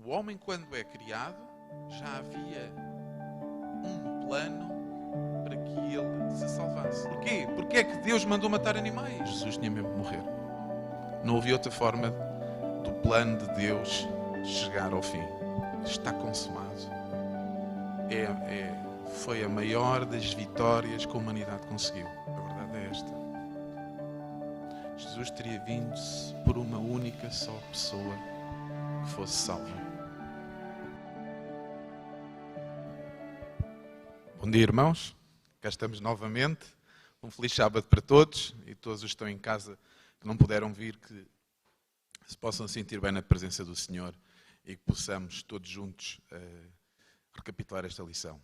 O homem, quando é criado, já havia um plano para que ele se salvasse. Porquê? Porque é que Deus mandou matar animais? Jesus tinha mesmo de morrer. Não havia outra forma do plano de Deus chegar ao fim. Está consumado. Foi a maior das vitórias que a humanidade conseguiu. A verdade é esta. Jesus teria vindo por uma única só pessoa que fosse salva. Bom dia, irmãos. Cá estamos novamente. Um feliz sábado para todos e todos os que estão em casa que não puderam vir, que se possam sentir bem na presença do Senhor e que possamos todos juntos recapitular esta lição.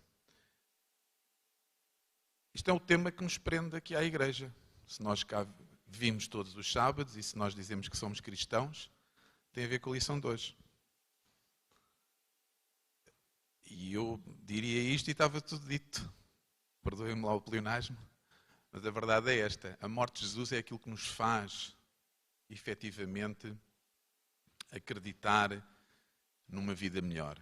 Isto é o tema que nos prende aqui à igreja. Se nós cá vimos todos os sábados e se nós dizemos que somos cristãos, tem a ver com a lição de hoje. E eu diria isto e estava tudo dito. Perdoem-me lá o pleonasmo, mas a verdade é esta. A morte de Jesus é aquilo que nos faz, efetivamente, acreditar numa vida melhor.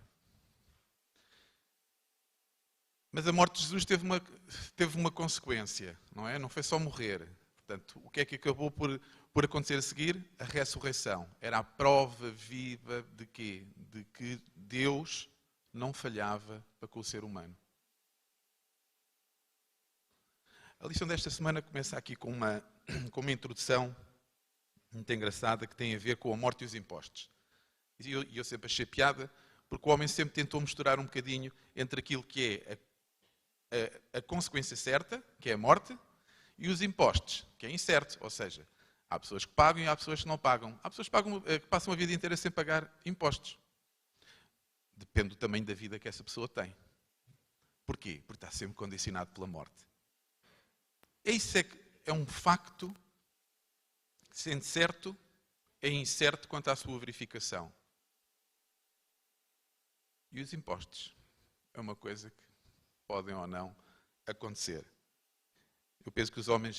Mas a morte de Jesus teve uma consequência, não é? Não foi só morrer. Portanto, o que é que acabou por acontecer a seguir? A ressurreição. Era a prova viva de quê? De que Deus não falhava para com o ser humano. A lição desta semana começa aqui com uma introdução muito engraçada que tem a ver com a morte e os impostos. E eu sempre achei piada, porque o homem sempre tentou misturar um bocadinho entre aquilo que é a consequência certa, que é a morte, e os impostos, que é incerto. Ou seja, há pessoas que pagam e há pessoas que não pagam. Há pessoas que passam a vida inteira sem pagar impostos. Depende do tamanho da vida que essa pessoa tem. Porquê? Porque está sempre condicionado pela morte. Isso é um facto, sendo certo, é incerto quanto à sua verificação. E os impostos? É uma coisa que podem ou não acontecer. Eu penso que os homens,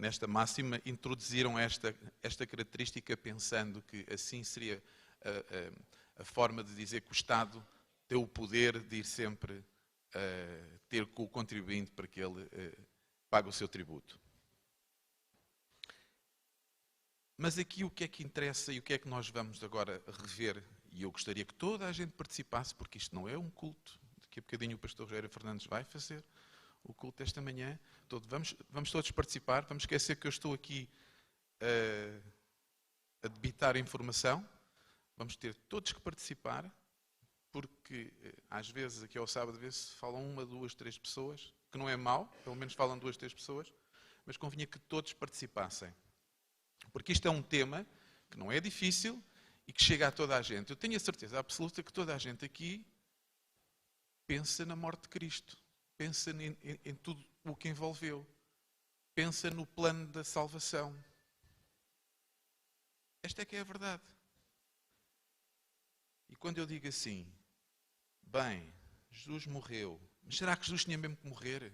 nesta máxima, introduziram esta característica pensando que assim seria a forma de dizer que o Estado tem o poder de ir sempre ter com o contribuinte para que ele pague o seu tributo. Mas aqui o que é que interessa e o que é que nós vamos agora rever, e eu gostaria que toda a gente participasse, porque isto não é um culto. Daqui a bocadinho o pastor Rogério Fernandes vai fazer o culto esta manhã. Vamos todos participar. Vamos esquecer que eu estou aqui a debitar informação. Vamos ter todos que participar, porque às vezes, aqui ao sábado, vê-se falam 1, 2, 3 pessoas, que não é mau, pelo menos falam 2, 3 pessoas, mas convinha que todos participassem. Porque isto é um tema que não é difícil e que chega a toda a gente. Eu tenho a certeza absoluta que toda a gente aqui pensa na morte de Cristo, pensa em tudo o que envolveu, pensa no plano da salvação. Esta é que é a verdade. E quando eu digo assim, bem, Jesus morreu, mas será que Jesus tinha mesmo que morrer?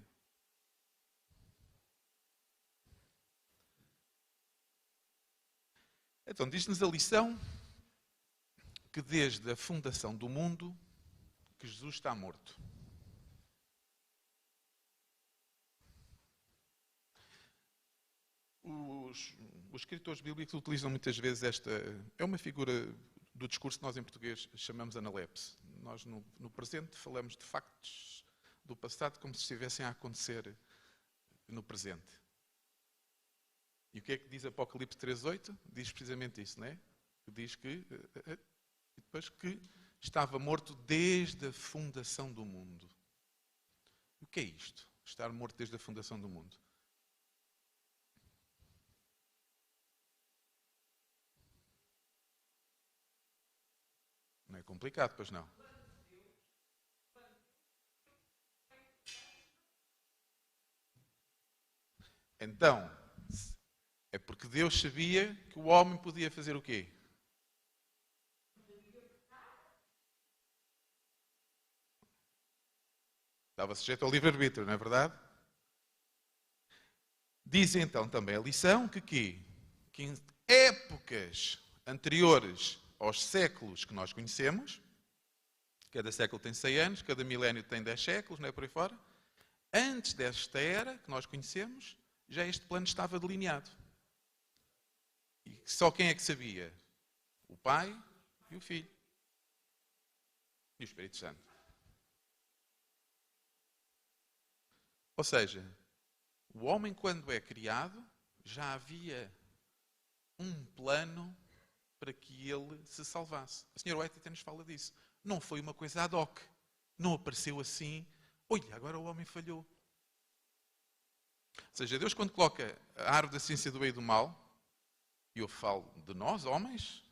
Então, diz-nos a lição que desde a fundação do mundo, que Jesus está morto. Os escritores bíblicos utilizam muitas vezes esta... É uma figura do discurso que nós em português chamamos analepse. Nós no presente falamos de factos do passado como se estivessem a acontecer no presente. E o que é que diz Apocalipse 3:8? Diz precisamente isso, não é? Diz que... depois que estava morto desde a fundação do mundo. O que é isto? Estar morto desde a fundação do mundo. Não é complicado, pois não? Então, é porque Deus sabia que o homem podia fazer o quê? Estava sujeito ao livre-arbítrio, não é verdade? Diz então também a lição que em épocas anteriores aos séculos que nós conhecemos, Cada século tem 100 anos, cada milénio tem 10 séculos, não é por aí fora. Antes desta era que nós conhecemos, já este plano estava delineado. E só quem é que sabia? O Pai e o Filho. E o Espírito Santo. Ou seja, o homem, quando é criado, já havia um plano para que ele se salvasse. A senhora White até nos fala disso. Não foi uma coisa ad hoc. Não apareceu assim. Olha, agora o homem falhou. Ou seja, Deus, quando coloca a árvore da ciência do bem e do mal, e eu falo de nós, homens,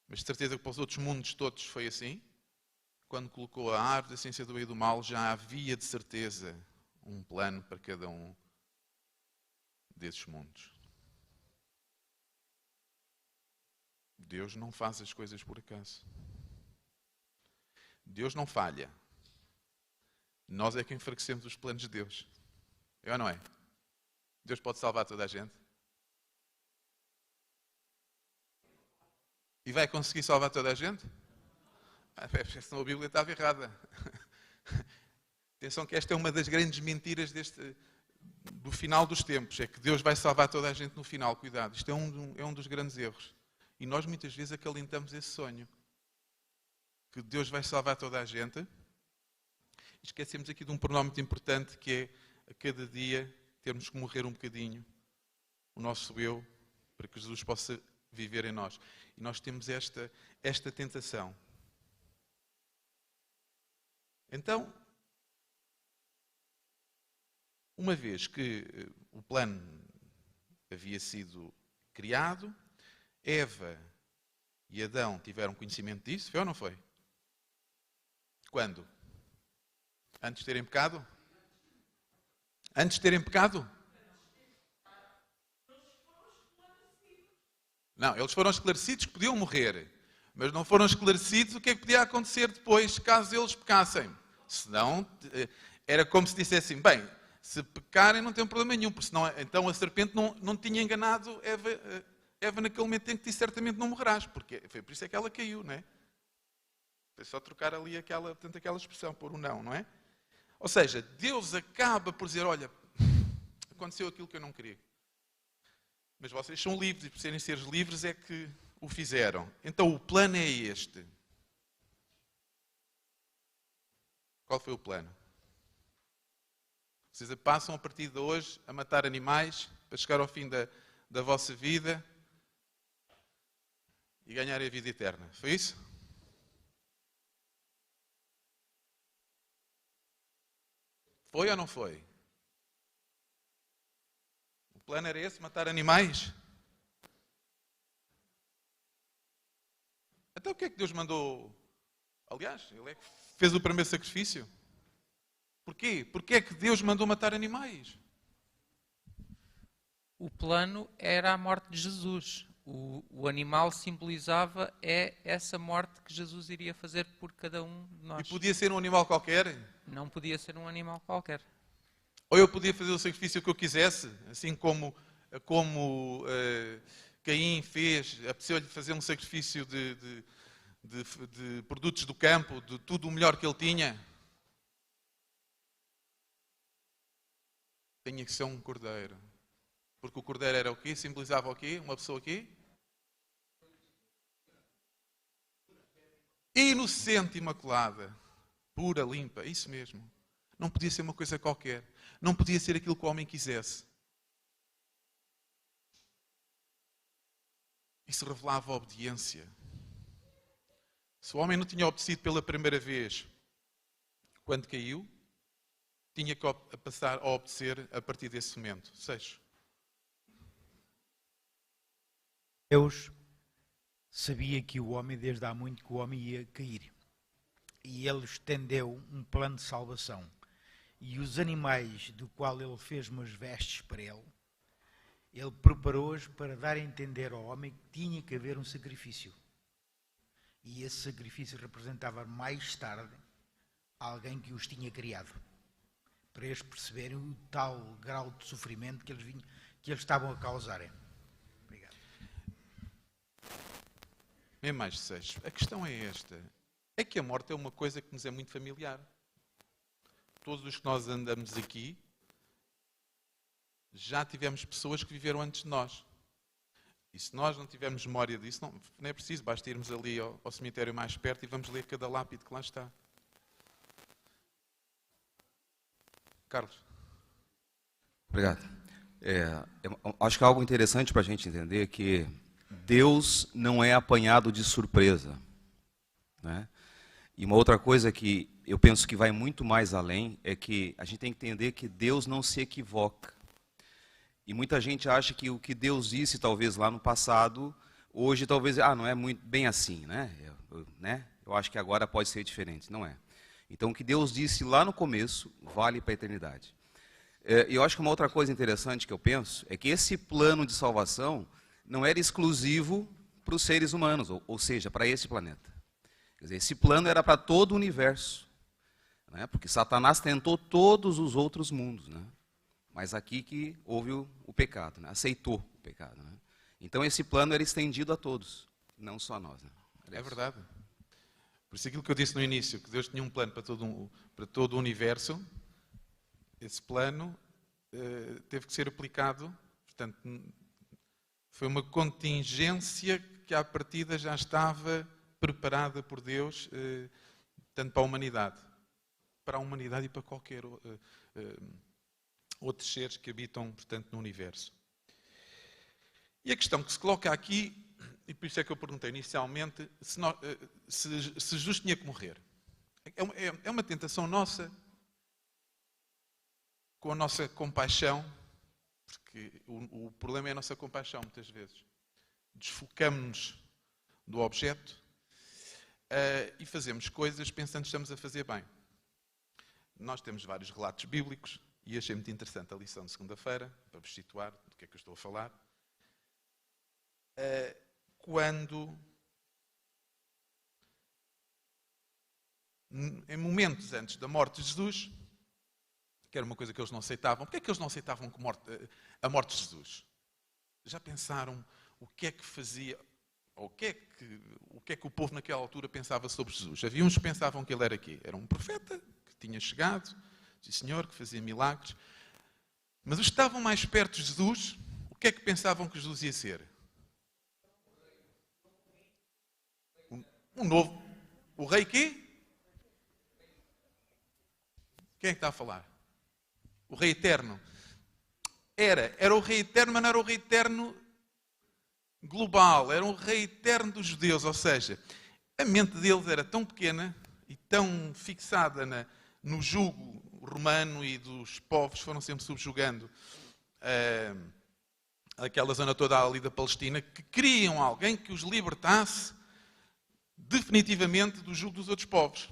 mas de certeza que para os outros mundos todos foi assim, quando colocou a árvore da ciência do bem e do mal, já havia de certeza um plano para cada um desses mundos. Deus não faz as coisas por acaso. Deus não falha. Nós é que enfraquecemos os planos de Deus. É ou não é? Deus pode salvar toda a gente. E vai conseguir salvar toda a gente? Senão a Bíblia estava errada. Atenção que esta é uma das grandes mentiras do final dos tempos. É que Deus vai salvar toda a gente no final. Cuidado, isto é um dos grandes erros. E nós muitas vezes acalentamos esse sonho. Que Deus vai salvar toda a gente. Esquecemos aqui de um pormenor muito importante, que é a cada dia termos que morrer um bocadinho o nosso eu, para que Jesus possa viver em nós. E nós temos esta tentação. Então, uma vez que o plano havia sido criado, Eva e Adão tiveram conhecimento disso, foi ou não foi? Quando? Antes de terem pecado? Antes de terem pecado? Não, eles foram esclarecidos que podiam morrer, mas não foram esclarecidos o que é que podia acontecer depois, caso eles pecassem. Senão, era como se dissessem, bem, se pecarem não tem problema nenhum, porque senão, então a serpente não tinha enganado Eva naquele momento em que disse, certamente não morrerás, porque foi por isso é que ela caiu, não é? Foi só trocar ali aquela expressão, por um não é? Ou seja, Deus acaba por dizer, olha, aconteceu aquilo que eu não queria. Mas vocês são livres, e por serem seres livres é que o fizeram. Então o plano é este. Qual foi o plano? Vocês passam a partir de hoje a matar animais para chegar ao fim da vossa vida e ganharem a vida eterna. Foi isso? Foi ou não foi? O plano era esse, matar animais? Então o que é que Deus mandou? Aliás, Ele é que fez o primeiro sacrifício. Porquê? Porquê é que Deus mandou matar animais? O plano era a morte de Jesus. O animal simbolizava essa morte que Jesus iria fazer por cada um de nós. E podia ser um animal qualquer? Não podia ser um animal qualquer. Ou eu podia fazer o sacrifício que eu quisesse, assim como Caim fez, apeteceu-lhe fazer um sacrifício de produtos do campo, de tudo o melhor que ele tinha. Tinha que ser um cordeiro. Porque o cordeiro era o quê? Simbolizava o quê? Uma pessoa aqui? Inocente, imaculada. Pura, limpa. Isso mesmo. Não podia ser uma coisa qualquer. Não podia ser aquilo que o homem quisesse. Isso revelava a obediência. Se o homem não tinha obedecido pela primeira vez quando caiu, tinha que passar a obedecer a partir desse momento. Seixo. Deus sabia que o homem, desde há muito, que o homem ia cair. E ele estendeu um plano de salvação. E os animais do qual ele fez umas vestes para ele preparou-os para dar a entender ao homem que tinha que haver um sacrifício. E esse sacrifício representava mais tarde alguém que os tinha criado. Para eles perceberem o tal grau de sofrimento que eles estavam a causarem. Obrigado. Nem mais de Seixo. A questão é esta. é que a morte é uma coisa que nos é muito familiar. Todos os que nós andamos aqui, já tivemos pessoas que viveram antes de nós. E se nós não tivermos memória disso, não é preciso, basta irmos ali ao cemitério mais perto e vamos ler cada lápide que lá está. Carlos. Obrigado. Acho que é algo interessante para a gente entender que Deus não é apanhado de surpresa, né? E uma outra coisa que eu penso que vai muito mais além é que a gente tem que entender que Deus não se equivoca. E muita gente acha que o que Deus disse talvez lá no passado, hoje talvez, não é muito bem assim, né? Eu acho que agora pode ser diferente, não é. Então o que Deus disse lá no começo vale para a eternidade. E eu acho que uma outra coisa interessante que eu penso é que esse plano de salvação não era exclusivo para os seres humanos, ou seja, para esse planeta. Quer dizer, esse plano era para todo o universo, né? Porque Satanás tentou todos os outros mundos, né? Mas aqui que houve o pecado, né? Aceitou o pecado, né? Então esse plano era estendido a todos, não só a nós, né? É verdade. Por isso aquilo que eu disse no início, que Deus tinha um plano para todo o universo, esse plano teve que ser aplicado, portanto, foi uma contingência que à partida já estava preparada por Deus, tanto para a humanidade e para qualquer outros seres que habitam, portanto, no universo. E a questão que se coloca aqui, e por isso é que eu perguntei inicialmente, se Jesus tinha que morrer. É uma tentação nossa, com a nossa compaixão, porque o problema é a nossa compaixão, muitas vezes. Desfocamos-nos do objeto e fazemos coisas pensando que estamos a fazer bem. Nós temos vários relatos bíblicos e achei muito interessante a lição de segunda-feira, para vos situar do que é que eu estou a falar. Quando, em momentos antes da morte de Jesus, que era uma coisa que eles não aceitavam. Porquê é que eles não aceitavam a morte de Jesus? Já pensaram o que é que fazia, ou o que é que o povo naquela altura pensava sobre Jesus? Havia uns que pensavam que ele era quê? Era um profeta que tinha chegado, sim senhor, que fazia milagres. Mas os que estavam mais perto de Jesus, o que é que pensavam que Jesus ia ser? O rei quê? Quem é que está a falar? O rei eterno. Era o rei eterno, mas não era o rei eterno global. Era o rei eterno dos judeus. Ou seja, a mente deles era tão pequena e tão fixada no jugo romano, e dos povos foram sempre subjugando aquela zona toda ali da Palestina, que queriam alguém que os libertasse definitivamente do jugo dos outros povos.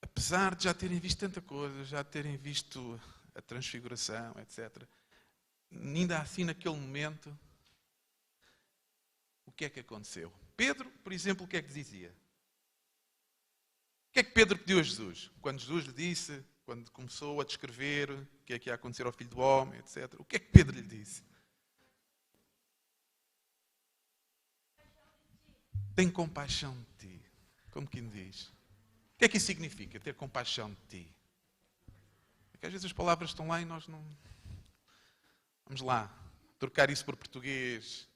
Apesar de já terem visto tanta coisa, já terem visto a transfiguração, etc. Ainda assim, naquele momento, o que é que aconteceu? Pedro, por exemplo, o que é que dizia? O que é que Pedro pediu a Jesus? Quando Jesus lhe disse, quando começou a descrever o que é que ia acontecer ao Filho do Homem, etc. O que é que Pedro lhe disse? Tem compaixão de ti. Como quem diz? O que é que isso significa, ter compaixão de ti? É que às vezes as palavras estão lá e nós não... Vamos lá, trocar isso por português.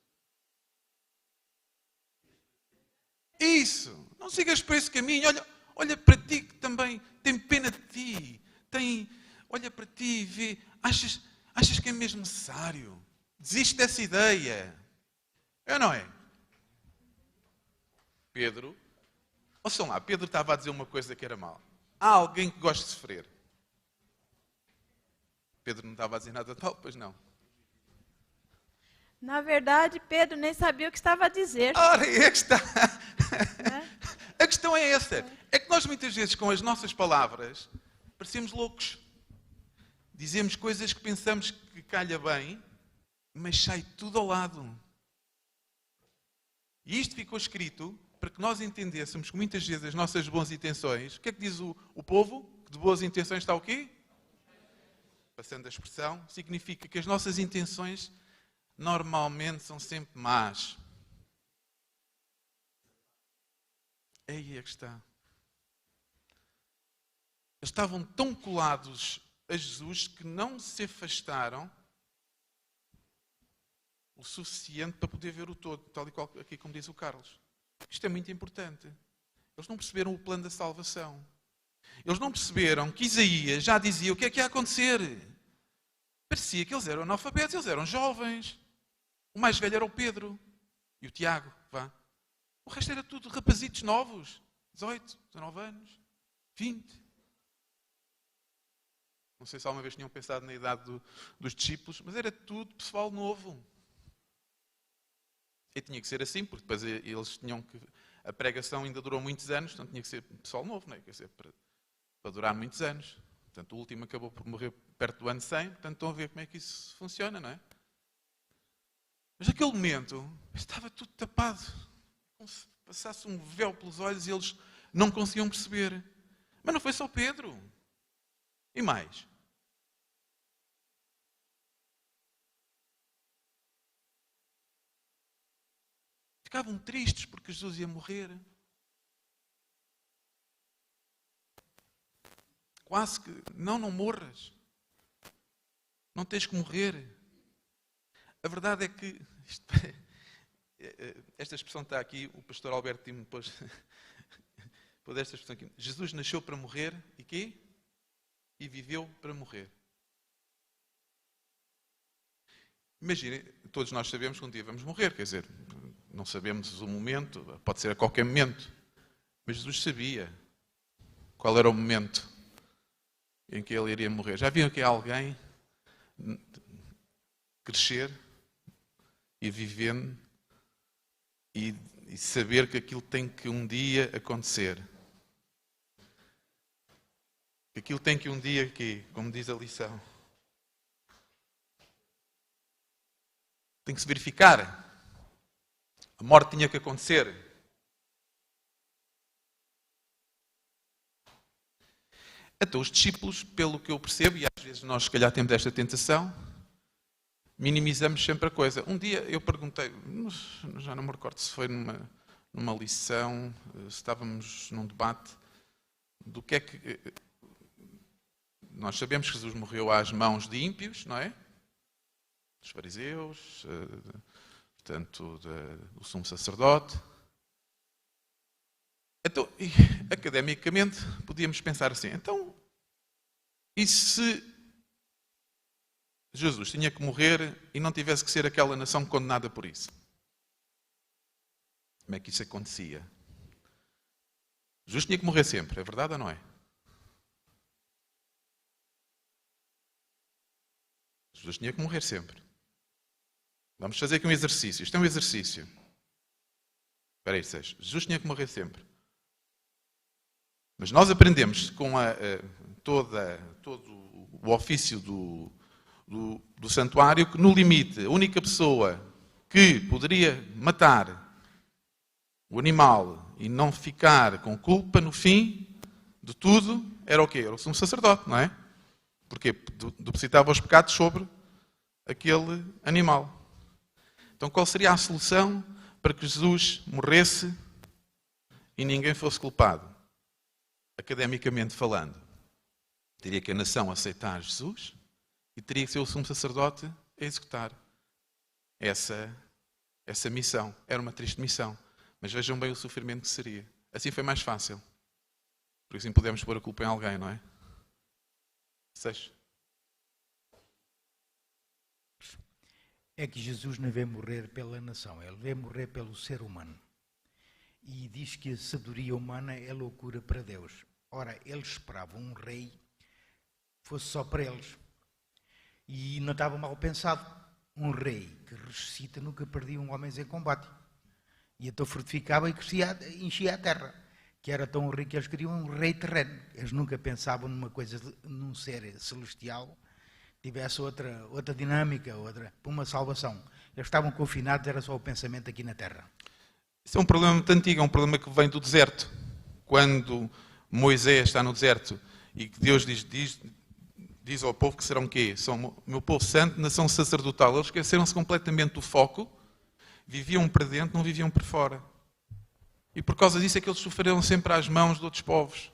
Isso! Não sigas por esse caminho. Olha para ti que também tem pena de ti. Olha para ti e vê. Achas que é mesmo necessário? Desiste dessa ideia. É ou não é? Pedro... Ouçam lá, Pedro estava a dizer uma coisa que era mal. Há alguém que gosta de sofrer. Pedro não estava a dizer nada tal, pois não. Na verdade, Pedro nem sabia o que estava a dizer. Ora, aí é que está. É? A questão é essa. É que nós muitas vezes com as nossas palavras parecemos loucos. Dizemos coisas que pensamos que calha bem, mas sai tudo ao lado. E isto ficou escrito para que nós entendêssemos que muitas vezes as nossas boas intenções... O que é que diz o povo? Que de boas intenções está o quê? Passando a expressão, significa que as nossas intenções normalmente são sempre más. É aí a questão. Eles estavam tão colados a Jesus que não se afastaram o suficiente para poder ver o todo, tal e qual aqui como diz o Carlos. Isto é muito importante. Eles não perceberam o plano da salvação. Eles não perceberam que Isaías já dizia o que é que ia acontecer. Parecia que eles eram analfabetos, eles eram jovens. O mais velho era o Pedro e o Tiago, vá. O resto era tudo rapazitos novos, 18, 19 anos, 20. Não sei se alguma vez tinham pensado na idade dos discípulos, mas era tudo pessoal novo. E tinha que ser assim, porque depois eles tinham que... A pregação ainda durou muitos anos, portanto tinha que ser pessoal novo, não é? Quer dizer, para durar muitos anos. Portanto, o último acabou por morrer perto do ano 100, portanto estão a ver como é que isso funciona, não é? Mas naquele momento estava tudo tapado. Como se passasse um véu pelos olhos e eles não conseguiam perceber. Mas não foi só Pedro. E mais? Ficavam tristes porque Jesus ia morrer. Quase que, não morras. Não tens que morrer. A verdade é que, esta expressão está aqui, o pastor Alberto Timo pôs esta expressão aqui. Jesus nasceu para morrer e quê? E viveu para morrer. Imaginem, todos nós sabemos que um dia vamos morrer, quer dizer, não sabemos o momento, pode ser a qualquer momento, mas Jesus sabia qual era o momento em que ele iria morrer. Já viram que alguém crescer e vivendo e saber que aquilo tem que um dia acontecer? Que aquilo tem que um dia, que, como diz a lição, tem que se verificar. A morte tinha que acontecer. Então os discípulos, pelo que eu percebo, e às vezes nós se calhar temos esta tentação, minimizamos sempre a coisa. Um dia eu perguntei, já não me recordo se foi numa lição, se estávamos num debate, do que é que... Nós sabemos que Jesus morreu às mãos de ímpios, não é? Dos fariseus, portanto, do sumo sacerdote. Então, academicamente, podíamos pensar assim, então, e se Jesus tinha que morrer e não tivesse que ser aquela nação condenada por isso? Como é que isso acontecia? Jesus tinha que morrer sempre, é verdade ou não é? Jesus tinha que morrer sempre. Vamos fazer aqui um exercício. Isto é um exercício. Espera aí, Sérgio. Jesus tinha que morrer sempre. Mas nós aprendemos com todo o ofício do santuário que, no limite, a única pessoa que poderia matar o animal e não ficar com culpa no fim de tudo era o quê? Era o sumo sacerdote, não é? Porque depositava os pecados sobre aquele animal. Então qual seria a solução para que Jesus morresse e ninguém fosse culpado? Academicamente falando, teria que a nação aceitar Jesus e teria que ser o sumo sacerdote a executar essa missão. Era uma triste missão, mas vejam bem o sofrimento que seria. Assim foi mais fácil. Por assim podemos pôr a culpa em alguém, não é? É que Jesus não veio morrer pela nação, ele veio morrer pelo ser humano. E diz que a sabedoria humana é loucura para Deus. Ora, eles esperavam um rei que fosse só para eles. E não estava mal pensado. Um rei que ressuscita nunca perdia homens em combate. E então fortificava e enchia a terra. Que era tão rico que eles queriam um rei terreno. Eles nunca pensavam num ser celestial que tivesse outra dinâmica, para uma salvação. Eles estavam confinados, era só o pensamento aqui na terra. Isso é um problema muito antigo, é um problema que vem do deserto. Quando Moisés está no deserto e que Deus diz ao povo que serão o quê? São meu povo santo, nação sacerdotal. Eles esqueceram-se completamente do foco, viviam para dentro, não viviam para fora. E por causa disso é que eles sofreram sempre às mãos de outros povos.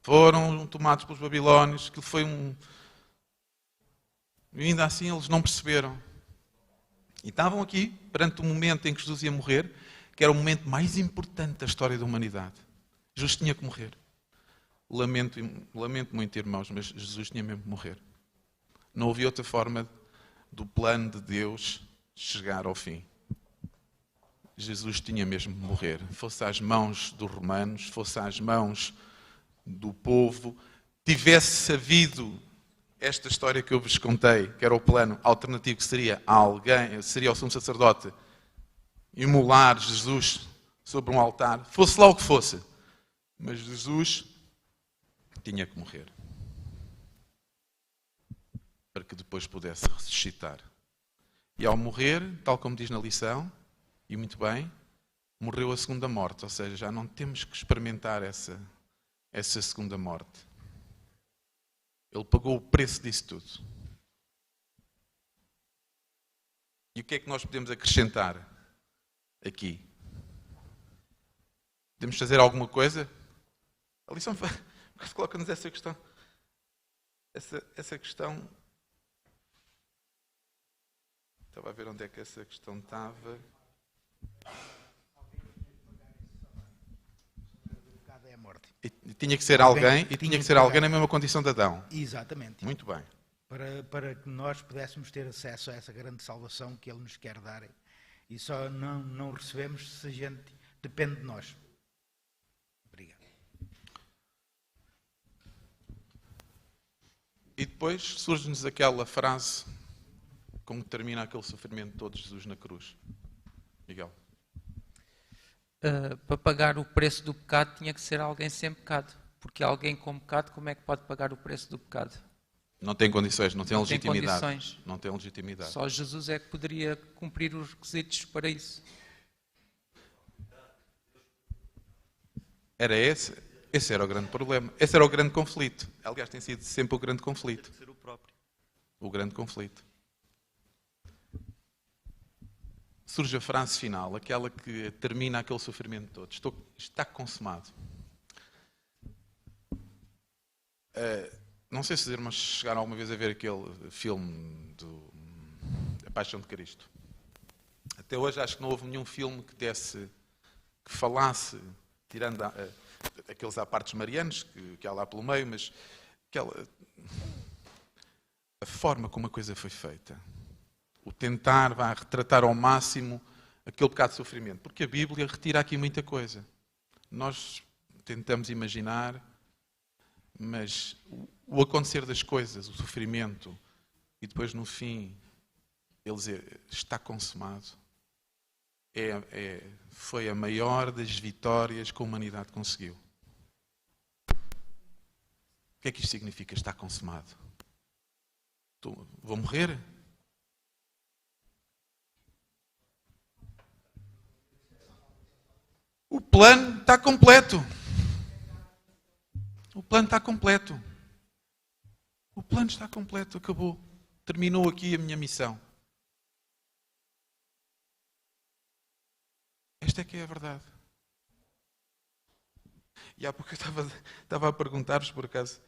Foram tomados pelos babilónios, que foi E ainda assim eles não perceberam. E estavam aqui, perante o momento em que Jesus ia morrer, que era o momento mais importante da história da humanidade. Jesus tinha que morrer. Lamento muito, irmãos, mas Jesus tinha mesmo que morrer. Não havia outra forma do plano de Deus chegar ao fim. Jesus tinha mesmo que morrer. Fosse às mãos dos romanos, fosse às mãos do povo, tivesse havido esta história que eu vos contei, que era o plano alternativo, que seria o sumo sacerdote imolar Jesus sobre um altar, fosse lá o que fosse. Mas Jesus tinha que morrer para que depois pudesse ressuscitar. E ao morrer, tal como diz na lição, e muito bem, morreu a segunda morte, ou seja, já não temos que experimentar essa segunda morte. Ele pagou o preço disso tudo. E o que é que nós podemos acrescentar aqui? Podemos fazer alguma coisa? A lição coloca-nos essa questão. Essa questão. Estava a ver onde é que essa questão estava. É a morte. E tinha que ser alguém, e tinha que ser alguém na mesma condição de Adão. Exatamente. Muito bem. Para que nós pudéssemos ter acesso a essa grande salvação que Ele nos quer dar. E só não recebemos se a gente depende de nós. Obrigado. E depois surge-nos aquela frase, como termina aquele sofrimento todo de Jesus na cruz. Miguel. Para pagar o preço do pecado tinha que ser alguém sem pecado. Porque alguém com pecado, como é que pode pagar o preço do pecado? Não tem condições, não tem Não legitimidade. tem condições. Não tem legitimidade. Só Jesus é que poderia cumprir os requisitos para isso. Era esse era o grande problema. Esse era o grande conflito. Aliás, tem sido sempre o grande conflito. Ser o próprio. O grande conflito. Surge a frase final, aquela que termina aquele sofrimento todo. Está consumado. Não sei se os irmãos chegaram alguma vez a ver aquele filme A Paixão de Cristo. Até hoje acho que não houve nenhum filme que falasse, tirando aqueles à partes marianos que há lá pelo meio, mas a forma como a coisa foi feita. O tentar retratar ao máximo aquele bocado de sofrimento. Porque a Bíblia retira aqui muita coisa. Nós tentamos imaginar, mas o acontecer das coisas, o sofrimento, e depois no fim, ele dizer, está consumado, foi a maior das vitórias que a humanidade conseguiu. O que é que isto significa, está consumado? Vou morrer? O plano está completo. O plano está completo. O plano está completo, acabou. Terminou aqui a minha missão. Esta é que é a verdade. E há pouco eu estava a perguntar-vos, por acaso,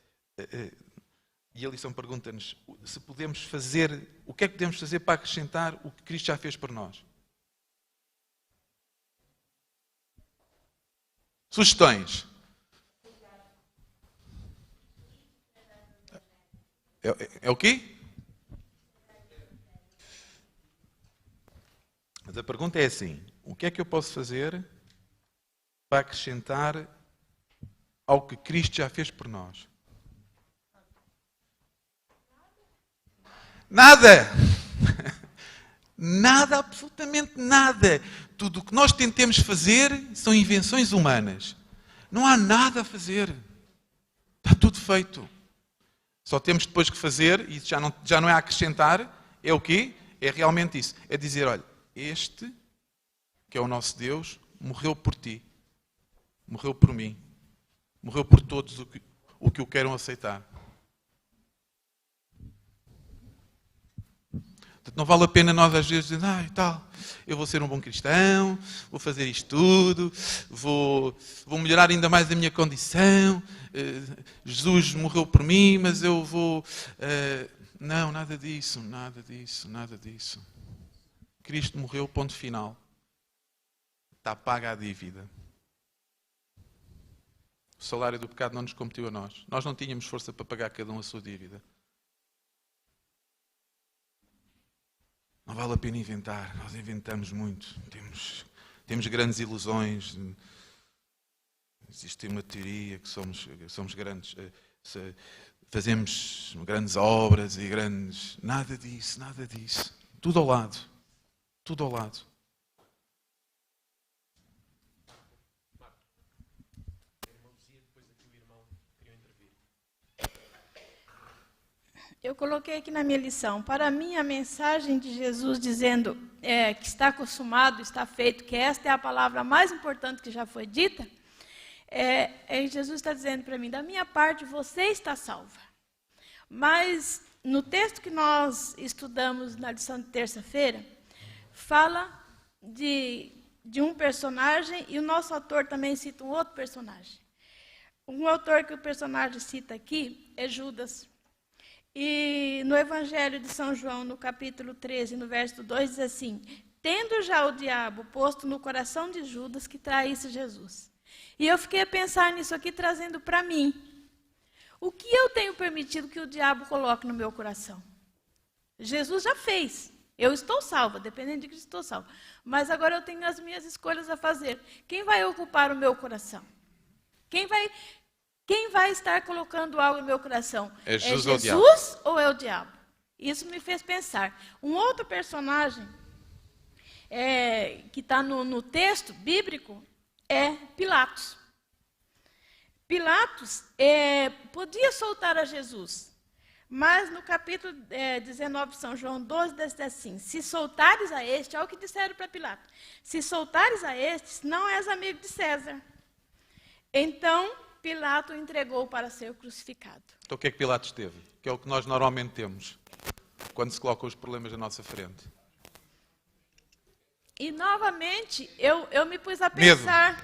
e a lição pergunta-nos se podemos fazer, o que é que podemos fazer para acrescentar o que Cristo já fez por nós? Sugestões. É o quê? Mas a pergunta é assim: o que é que eu posso fazer para acrescentar ao que Cristo já fez por nós? Nada! Nada, absolutamente nada. Tudo o que nós tentemos fazer são invenções humanas. Não há nada a fazer. Está tudo feito. Só temos depois que fazer, e já não é acrescentar, é o quê? É realmente isso. É dizer, olha, este, que é o nosso Deus, morreu por ti. Morreu por mim. Morreu por todos o que o queiram aceitar. Portanto, não vale a pena nós às vezes dizer, eu vou ser um bom cristão, vou fazer isto tudo, vou melhorar ainda mais a minha condição, Jesus morreu por mim, mas eu vou... Não, nada disso, nada disso, nada disso. Cristo morreu, ponto final. Está paga a dívida. O salário do pecado não nos competiu a nós. Nós não tínhamos força para pagar cada um a sua dívida. Não vale a pena inventar. Nós inventamos muito. Temos grandes ilusões. Existe uma teoria que somos grandes. Fazemos grandes obras e grandes... Nada disso, nada disso. Tudo ao lado. Tudo ao lado. Eu coloquei aqui na minha lição, para mim a mensagem de Jesus dizendo que está consumado, está feito, que esta é a palavra mais importante que já foi dita, Jesus está dizendo para mim, da minha parte você está salva. Mas no texto que nós estudamos na lição de terça-feira, fala de um personagem e o nosso autor também cita um outro personagem. Um autor que o personagem cita aqui é Judas. E no Evangelho de São João, no capítulo 13, no verso 2, diz assim, tendo já o diabo posto no coração de Judas que traísse Jesus. E eu fiquei a pensar nisso aqui, trazendo para mim. O que eu tenho permitido que o diabo coloque no meu coração? Jesus já fez. Eu estou salva, dependendo de que estou salva. Mas agora eu tenho as minhas escolhas a fazer. Quem vai ocupar o meu coração? Quem vai estar colocando algo no meu coração? É Jesus ou é o diabo? Isso me fez pensar. Um outro personagem que está no texto bíblico é Pilatos. Pilatos podia soltar a Jesus, mas no capítulo 19 de São João 12, diz assim, se soltares a este, olha o que disseram para Pilatos, se soltares a este, não és amigo de César. Então, Pilato o entregou para ser crucificado. Então o que é que Pilatos teve? Que é o que nós normalmente temos, quando se colocam os problemas na nossa frente. E novamente, eu me pus a pensar...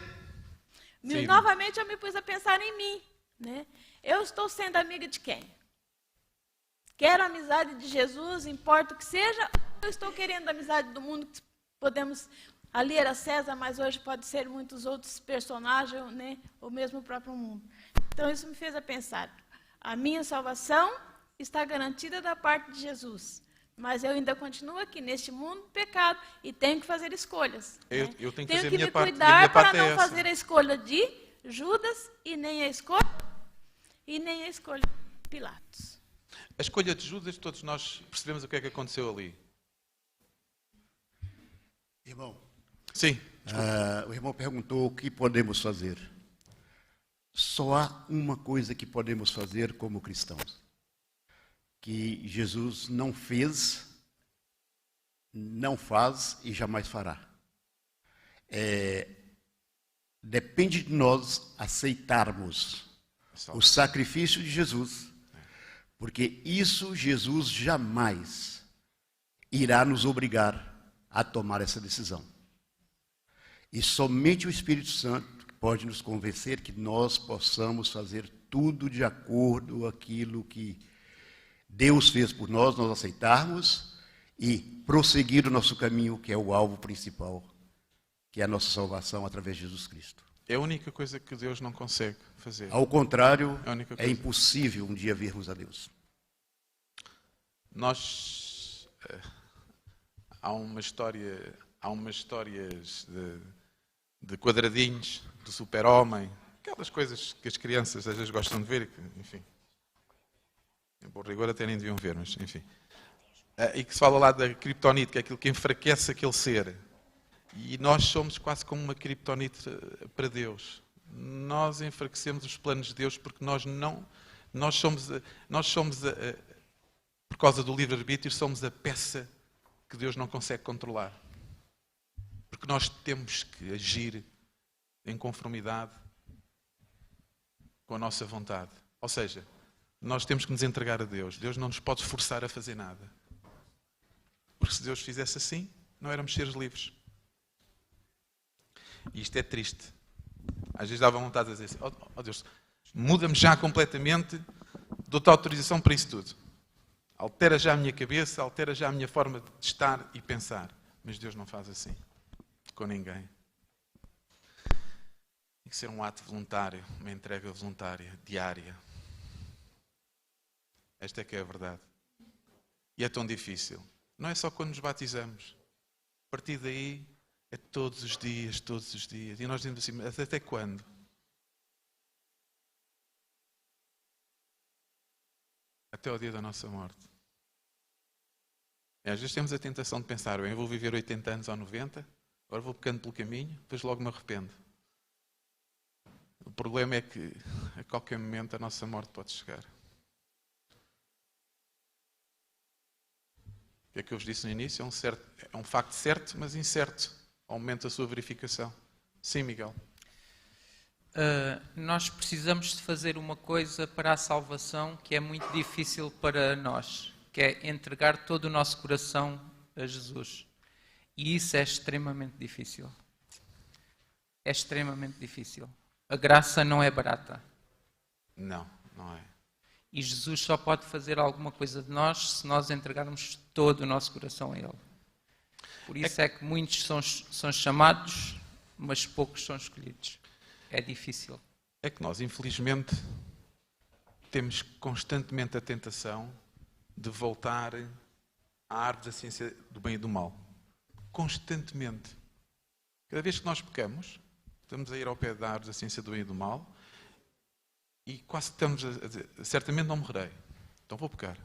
Novamente eu me pus a pensar em mim. Né? Eu estou sendo amiga de quem? Quero a amizade de Jesus, importa o que seja, ou eu estou querendo a amizade do mundo, que podemos... Ali era César, mas hoje pode ser muitos outros personagens, né? Ou mesmo o próprio mundo. Então isso me fez a pensar. A minha salvação está garantida da parte de Jesus. Mas eu ainda continuo aqui neste mundo pecado e tenho que fazer escolhas. Eu tenho que fazer a minha me parte. Cuidar para não fazer a escolha de Judas e nem a escolha de Pilatos. A escolha de Judas, todos nós percebemos o que é que aconteceu ali. Irmão, sim. O irmão perguntou o que podemos fazer. Só há uma coisa que podemos fazer como cristãos. Que Jesus não fez, não faz e jamais fará. Depende de nós aceitarmos o sacrifício de Jesus, porque isso Jesus jamais irá nos obrigar a tomar essa decisão. E somente o Espírito Santo pode nos convencer que nós possamos fazer tudo de acordo com aquilo que Deus fez por nós aceitarmos e prosseguir o nosso caminho, que é o alvo principal, que é a nossa salvação através de Jesus Cristo. É a única coisa que Deus não consegue fazer. Ao contrário, é impossível um dia vermos a Deus. Nós... há umas histórias de quadradinhos, do super-homem, aquelas coisas que as crianças às vezes gostam de ver, enfim... Por rigor até nem deviam ver, mas enfim. E que se fala lá da criptonite, que é aquilo que enfraquece aquele ser. E nós somos quase como uma criptonite para Deus. Nós enfraquecemos os planos de Deus porque nós somos, por causa do livre-arbítrio, somos a peça que Deus não consegue controlar. Porque nós temos que agir em conformidade com a nossa vontade. Ou seja, nós temos que nos entregar a Deus. Deus não nos pode forçar a fazer nada. Porque se Deus fizesse assim, não éramos seres livres. E isto é triste. Às vezes dava vontade de dizer assim, oh Deus, muda-me já completamente, dou-te autorização para isso tudo. Altera já a minha cabeça, altera já a minha forma de estar e pensar. Mas Deus não faz assim, com ninguém. Tem que ser um ato voluntário, uma entrega voluntária, diária. Esta é que é a verdade. E é tão difícil. Não é só quando nos batizamos. A partir daí, é todos os dias, todos os dias. E nós dizemos assim, mas até quando? Até ao dia da nossa morte. E às vezes temos a tentação de pensar, eu vou viver 80 anos ou 90, agora vou pecando pelo caminho, depois logo me arrependo. O problema é que a qualquer momento a nossa morte pode chegar. O que é que eu vos disse no início? É um facto certo, mas incerto, ao momento da sua verificação. Sim, Miguel. Nós precisamos de fazer uma coisa para a salvação que é muito difícil para nós, que é entregar todo o nosso coração a Jesus. E isso é extremamente difícil. É extremamente difícil. A graça não é barata. Não, não é. E Jesus só pode fazer alguma coisa de nós se nós entregarmos todo o nosso coração a Ele. Por isso é que muitos são chamados, mas poucos são escolhidos. É difícil. É que nós, infelizmente, temos constantemente a tentação de voltar à árvore da ciência do bem e do mal. Constantemente. Cada vez que nós pecamos, estamos a ir ao pé da árvore da ciência do bem e do mal e quase estamos a dizer, certamente não morrerei. Então vou pecar.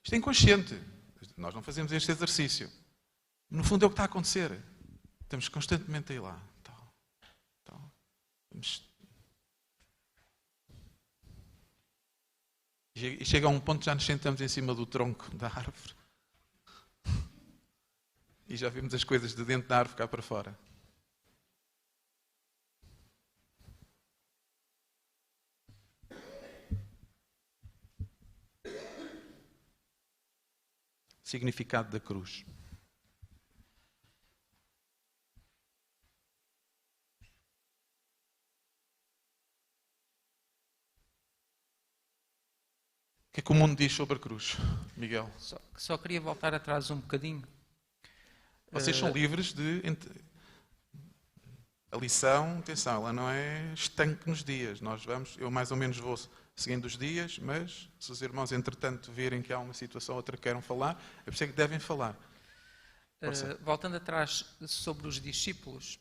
Isto é inconsciente. Nós não fazemos este exercício. No fundo é o que está a acontecer. Estamos constantemente a ir lá. E chega a um ponto que já nos sentamos em cima do tronco da árvore e já vimos as coisas de dentro da árvore cá para fora. Significado da cruz. O que é que o mundo diz sobre a cruz, Miguel? Só queria voltar atrás um bocadinho. Vocês são livres de... A lição, atenção, ela não é estanque nos dias. Eu mais ou menos vou seguindo os dias, mas se os irmãos, entretanto, virem que há uma situação ou outra que queiram falar, é por isso que devem falar. Voltando atrás sobre os discípulos,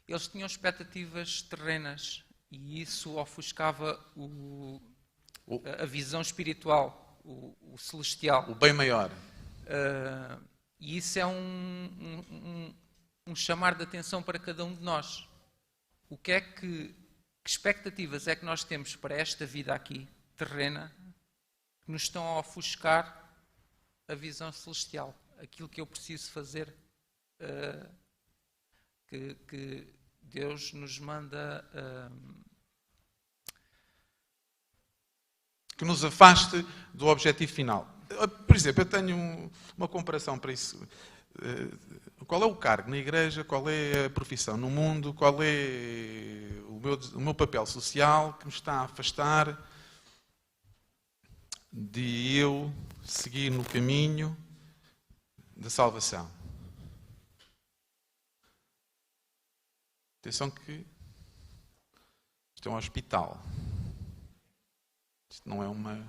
eles tinham expectativas terrenas e isso ofuscava a visão espiritual, o celestial. O bem maior. E isso é um chamar de atenção para cada um de nós. Que expectativas é que nós temos para esta vida aqui, terrena, que nos estão a ofuscar a visão celestial? Aquilo que eu preciso fazer, que Deus nos manda... Que nos afaste do objetivo final. Por exemplo, eu tenho uma comparação para isso. Qual é o cargo na igreja? Qual é a profissão no mundo? Qual é o meu papel social que me está a afastar de eu seguir no caminho da salvação? Atenção que isto é um hospital. Isto não é uma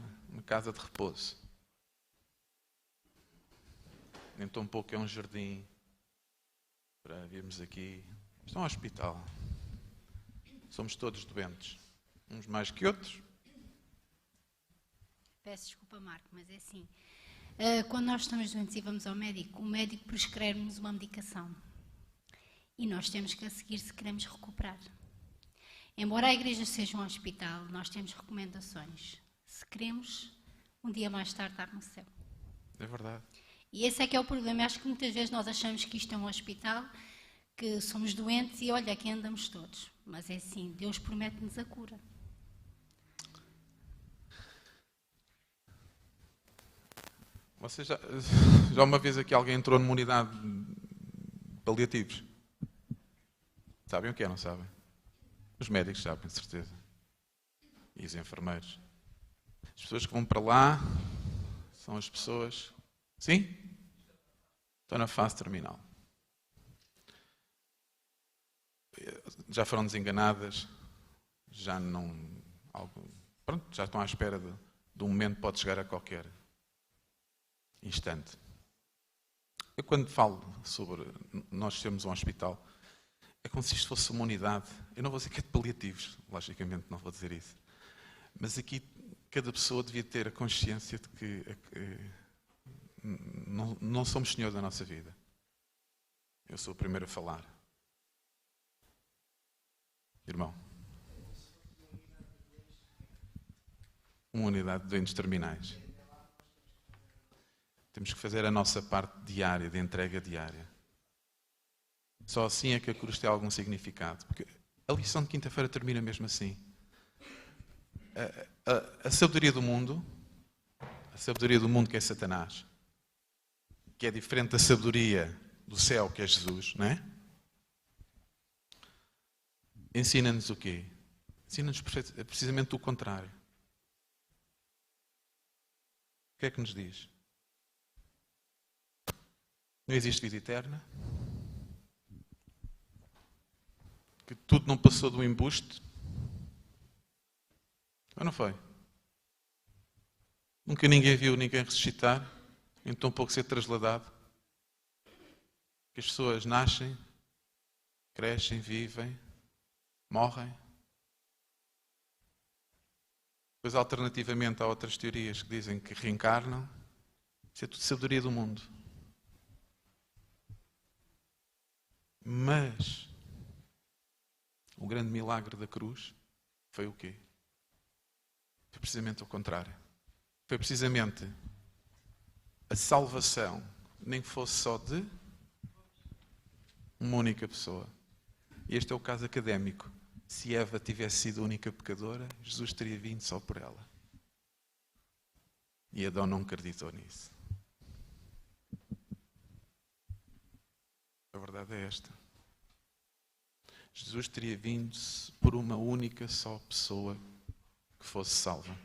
casa de repouso. Nem tão pouco é um jardim para virmos aqui. Isto é um hospital. Somos todos doentes. Uns mais que outros. Peço desculpa, Marco, mas é assim. Quando nós estamos doentes e vamos ao médico, o médico prescreve-nos uma medicação. E nós temos que a seguir se queremos recuperar. Embora a igreja seja um hospital, nós temos recomendações. Se queremos, um dia mais tarde estar no céu. É verdade. E esse é que é o problema. Eu acho que muitas vezes nós achamos que isto é um hospital, que somos doentes e olha, aqui andamos todos. Mas é assim, Deus promete-nos a cura. Vocês já uma vez aqui alguém entrou numa unidade de paliativos? Sabem o que é, não sabem? Os médicos sabem, de certeza. E os enfermeiros. As pessoas que vão para lá são as pessoas... Sim? Estão na fase terminal. Já foram desenganadas, já não... Pronto, já estão à espera de um momento que pode chegar a qualquer instante. Eu quando falo sobre nós sermos um hospital, é como se isto fosse uma unidade. Eu não vou dizer que é de paliativos, logicamente não vou dizer isso. Mas aqui cada pessoa devia ter a consciência de que não somos senhores da nossa vida. Eu sou o primeiro a falar. Irmão. Uma unidade de doentes terminais. Temos que fazer a nossa parte diária, de entrega diária. Só assim é que a cruz tem algum significado. Porque a lição de quinta-feira termina mesmo assim. A sabedoria do mundo que é Satanás, que é diferente da sabedoria do céu, que é Jesus, não é? Ensina-nos o quê? Ensina-nos precisamente o contrário. O que é que nos diz? Não existe vida eterna? Que tudo não passou do embuste? Ou não foi? Nunca ninguém viu ninguém ressuscitar, nem tão pouco ser trasladado. Que as pessoas nascem, crescem, vivem, morrem. Pois, alternativamente, há outras teorias que dizem que reencarnam. Isso é tudo sabedoria do mundo. Mas o grande milagre da cruz foi o quê? Foi precisamente o contrário. Foi precisamente a salvação, nem que fosse só de uma única pessoa. E este é o caso académico. Se Eva tivesse sido a única pecadora, Jesus teria vindo só por ela. E Adão não acreditou nisso. A verdade é esta. Jesus teria vindo por uma única só pessoa que fosse salva.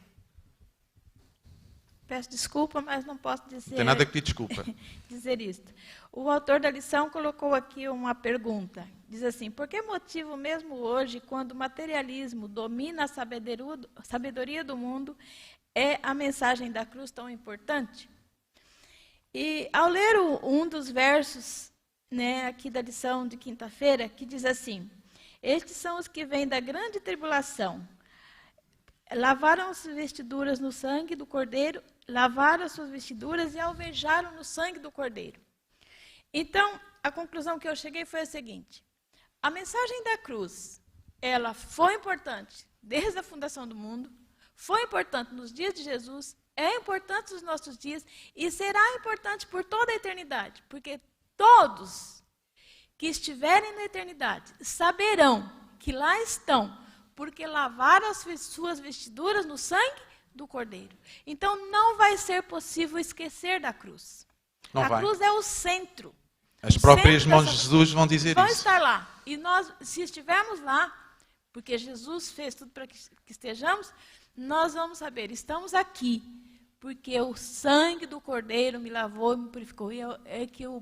Peço desculpa, mas não posso dizer... Não tem nada que pedir desculpa. dizer isto. O autor da lição colocou aqui uma pergunta. Diz assim: por que motivo mesmo hoje, quando o materialismo domina a sabedoria do mundo, é a mensagem da cruz tão importante? E ao ler um dos versos, né, aqui da lição de quinta-feira, que diz assim: estes são os que vêm da grande tribulação. Lavaram as vestiduras no sangue do Cordeiro, lavaram as suas vestiduras e alvejaram no sangue do Cordeiro. Então, a conclusão que eu cheguei foi a seguinte: a mensagem da cruz, ela foi importante desde a fundação do mundo, foi importante nos dias de Jesus, é importante nos nossos dias e será importante por toda a eternidade, porque todos que estiverem na eternidade saberão que lá estão, porque lavaram as suas vestiduras no sangue do Cordeiro. Então, não vai ser possível esquecer da cruz. A cruz é o centro. As próprias mãos de Jesus vão dizer isso. Vão estar lá. E nós, se estivermos lá, porque Jesus fez tudo para que estejamos, nós vamos saber, estamos aqui, porque o sangue do Cordeiro me lavou e me purificou. E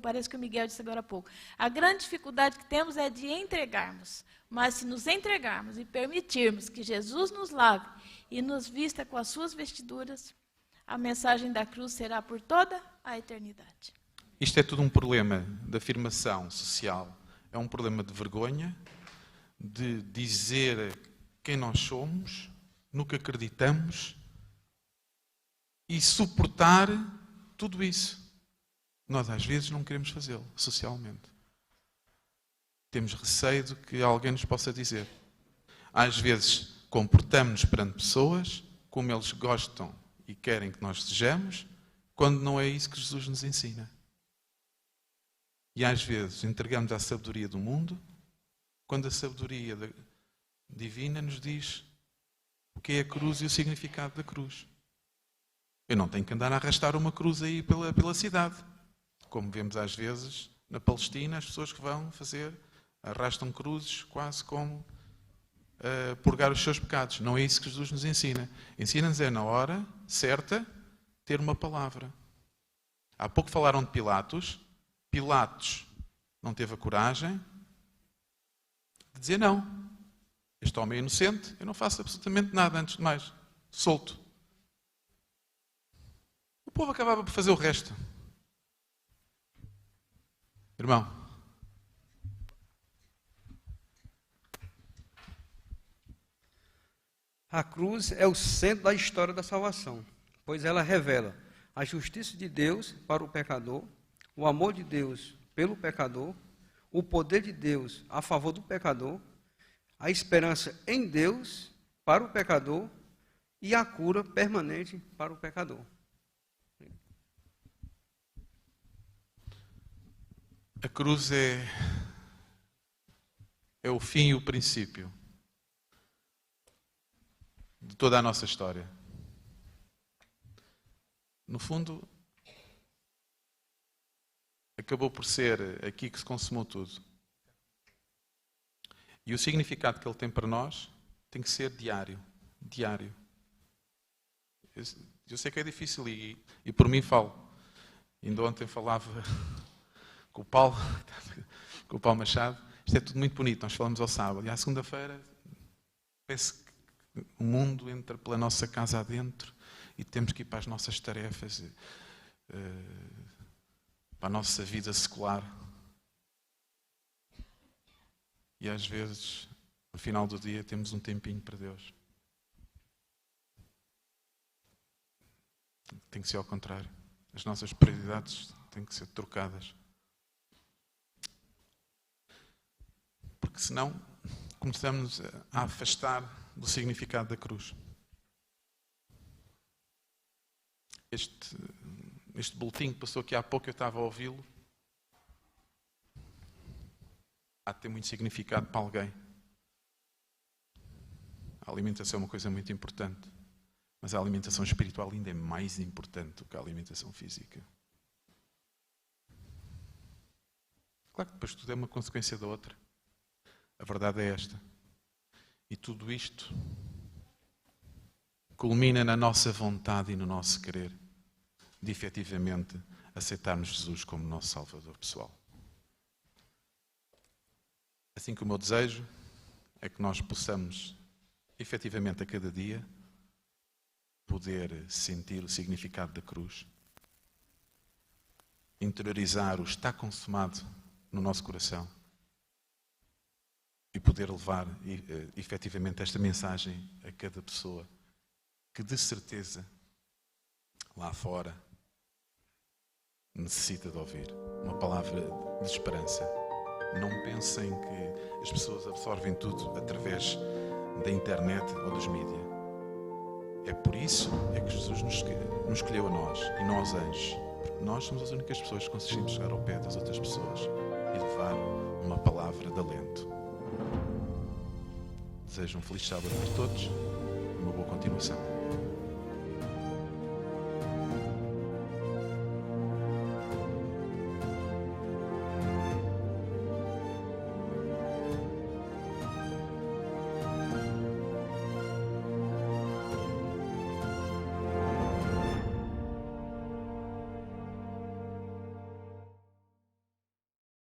parece que o Miguel disse agora há pouco. A grande dificuldade que temos é de entregarmos. Mas se nos entregarmos e permitirmos que Jesus nos lave e nos vista com as suas vestiduras, a mensagem da cruz será por toda a eternidade. Isto é tudo um problema de afirmação social. É um problema de vergonha, de dizer quem nós somos, no que acreditamos e suportar tudo isso. Nós, às vezes, não queremos fazê-lo socialmente. Temos receio de que alguém nos possa dizer. Às vezes, comportamos-nos perante pessoas como eles gostam e querem que nós sejamos, quando não é isso que Jesus nos ensina. E às vezes entregamos à sabedoria do mundo, quando a sabedoria divina nos diz o que é a cruz e o significado da cruz. Eu não tenho que andar a arrastar uma cruz aí pela cidade. Como vemos às vezes na Palestina, as pessoas que vão arrastam cruzes quase como purgar os seus pecados. Não é isso que Jesus nos ensina. Ensina-nos na hora certa ter uma palavra. Há pouco falaram de Pilatos. Pilatos não teve a coragem de dizer não. Este homem é inocente, eu não faço absolutamente nada, antes de mais. Solto. O povo acabava por fazer o resto. Irmão. A cruz é o centro da história da salvação, pois ela revela a justiça de Deus para o pecador, o amor de Deus pelo pecador, o poder de Deus a favor do pecador, a esperança em Deus para o pecador e a cura permanente para o pecador. A cruz é o fim e o princípio de toda a nossa história. No fundo, acabou por ser aqui que se consumou tudo. E o significado que ele tem para nós tem que ser diário. Diário. Eu sei que é difícil e por mim falo. Ainda ontem falava com o Paulo Machado. Isto é tudo muito bonito. Nós falamos ao sábado. E à segunda-feira parece que o mundo entra pela nossa casa adentro e temos que ir para as nossas tarefas, para a nossa vida secular. E às vezes, no final do dia, temos um tempinho para Deus. Tem que ser ao contrário. As nossas prioridades têm que ser trocadas. Porque senão começamos a afastar do significado da cruz. Este boletim que passou aqui há pouco, eu estava a ouvi-lo. Há de ter muito significado para alguém. A alimentação é uma coisa muito importante. Mas a alimentação espiritual ainda é mais importante do que a alimentação física. Claro que depois tudo é uma consequência da outra. A verdade é esta. E tudo isto culmina na nossa vontade e no nosso querer de efetivamente aceitarmos Jesus como nosso Salvador pessoal. Assim que o meu desejo é que nós possamos efetivamente a cada dia poder sentir o significado da cruz, interiorizar o está consumado no nosso coração e poder levar efetivamente esta mensagem a cada pessoa que de certeza lá fora necessita de ouvir uma palavra de esperança. Não pensem que as pessoas absorvem tudo através da internet ou dos mídias. É por isso que Jesus nos escolheu a nós e não aos anjos. Porque nós somos as únicas pessoas que conseguimos chegar ao pé das outras pessoas e levar uma palavra de alento. Desejo um feliz sábado para todos e uma boa continuação.